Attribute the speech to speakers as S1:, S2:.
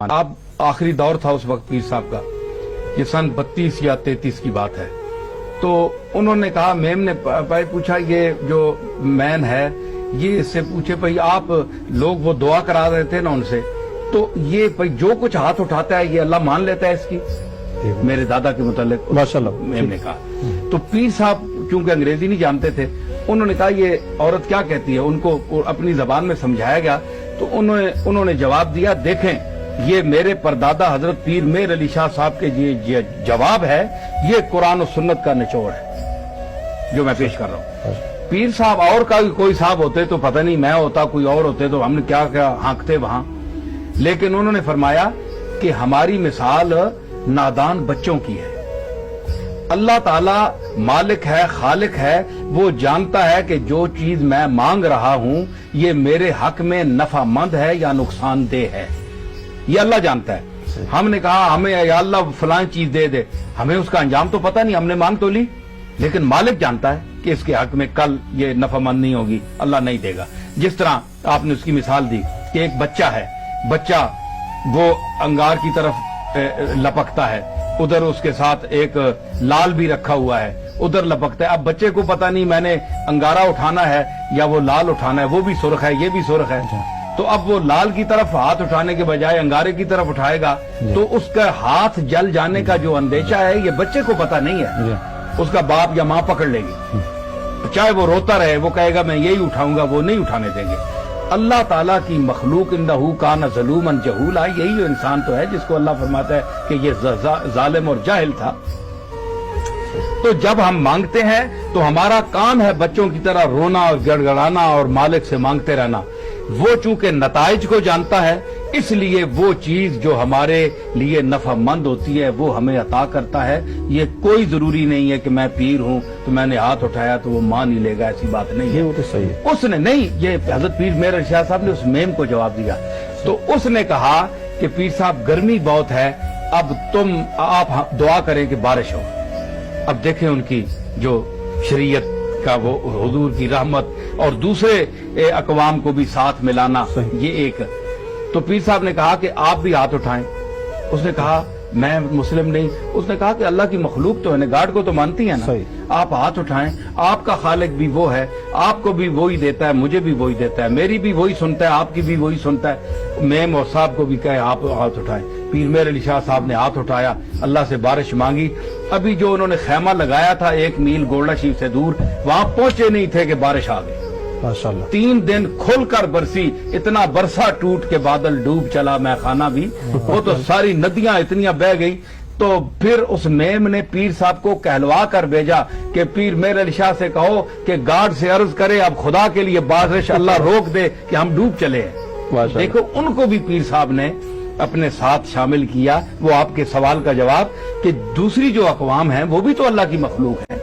S1: आप आखिरी दौर था उस वक्त पीर साहब का, ये सन 32 या 33 की बात है। तो उन्होंने कहा, मेम ने भाई पूछा, ये जो मैन है ये इससे पूछे भाई आप लोग वो दुआ करा रहे थे ना उनसे, तो ये भाई जो कुछ हाथ उठाता है ये अल्लाह मान लेता है इसकी, मेरे दादा के मुतालिक माशाल्लाह मेम ने कहा। तो पीर साहब क्योंकि अंग्रेजी नहीं जानते थे, उन्होंने कहा ये औरत क्या कहती है, उनको अपनी जबान में समझाया गया। तो उन्होंने जवाब दिया, देखें ये मेरे परदादा हजरत पीर मेर अली शाह साहब के ये जवाब है, ये कुरान और सुन्नत का निचोड़ है जो मैं पेश कर रहा हूँ। पीर साहब और का कोई साहब होते तो पता नहीं, मैं होता कोई और होते तो हमने क्या क्या हाँकते वहां, लेकिन उन्होंने फरमाया कि हमारी मिसाल नादान बच्चों की है। अल्लाह ताला मालिक है, खालिक है, वो जानता है कि जो चीज मैं मांग रहा हूं ये मेरे हक में नफामंद है या नुकसानदेह है, ये अल्लाह जानता है। हमने कहा हमें या अल्लाह फलां चीज दे दे, हमें उसका अंजाम तो पता नहीं, हमने मांग तो ली, लेकिन मालिक जानता है कि इसके हक में कल ये नफामंद नहीं होगी, अल्लाह नहीं देगा। जिस तरह आपने उसकी मिसाल दी कि एक बच्चा है, बच्चा वो अंगार की तरफ लपकता है, उधर उसके साथ एक लाल भी रखा हुआ है, उधर लपकता है। अब बच्चे को पता नहीं मैंने अंगारा उठाना है या वो लाल उठाना है, वो भी सुर्ख है ये भी सुर्ख है, तो अब वो लाल की तरफ हाथ उठाने के बजाय अंगारे की तरफ उठाएगा तो उसका हाथ जल जाने का जो अंदेशा है ये बच्चे को पता नहीं है, उसका बाप या माँ पकड़ लेगी, चाहे वो रोता रहे, वो कहेगा मैं यही उठाऊंगा, वो नहीं उठाने देंगे। अल्लाह ताला की मखलूक इंदहू काना ज़लूमन जहूला, यही जो इंसान तो है जिसको अल्लाह फरमाता है कि ये जालिम और जाहिल था। तो जब हम मांगते हैं तो हमारा काम है बच्चों की तरह रोना और गड़गड़ाना और मालिक से मांगते रहना। वो चूंकि नताइज को जानता है, इसलिए वो चीज जो हमारे लिए नफामंद होती है वो हमें अता करता है। ये कोई जरूरी नहीं है कि मैं पीर हूं तो मैंने हाथ उठाया तो वो मान ही लेगा, ऐसी बात नहीं है।
S2: वो तो सही है।
S1: उसने नहीं, ये हजरत पीर मेर अली शाह साहब ने उस मेम को जवाब दिया। तो उसने कहा कि पीर साहब गर्मी बहुत है, अब आप दुआ करें कि बारिश हो। अब देखें उनकी जो शरीयत का वो हुजूर की रहमत और दूसरे अकवाम को भी साथ मिलाना, ये एक। तो पीर साहब ने कहा कि आप भी हाथ उठाएं। उसने कहा मैं मुस्लिम नहीं। उसने कहा कि अल्लाह की मखलूक तो है, गार्ड को तो मानती है ना, आप हाथ उठाएं, आपका खालिक भी वो है, आपको भी वही देता है, मुझे भी वही देता है, मेरी भी वही सुनता है, आपकी भी वही सुनता है। मेम और साहब को भी कहे आप हाथ उठाएं। पीर मेर अली शाह साहब ने हाथ उठाया, अल्लाह से बारिश मांगी। अभी जो उन्होंने खैमा लगाया था 1 मील गोल्डा शीफ से दूर, वहां पहुंचे नहीं थे कि बारिश आ गई माशाल्लाह। 3 दिन खुलकर बरसी, इतना बरसा टूट के बादल डूब चला मैं खाना भी, वो तो सारी नदियां इतनियां बह गई। तो फिर उस मेम ने पीर साहब को कहलवा कर भेजा कि पीर मेर अली शाह से कहो कि गार्ड से अर्ज करे अब खुदा के लिए बारिश अल्लाह रोक दे कि हम डूब चले हैं। देखो उनको भी पीर साहब ने अपने साथ शामिल किया। वो आपके सवाल का जवाब कि दूसरी जो अकवाम है वो भी तो अल्लाह की मखलूक है,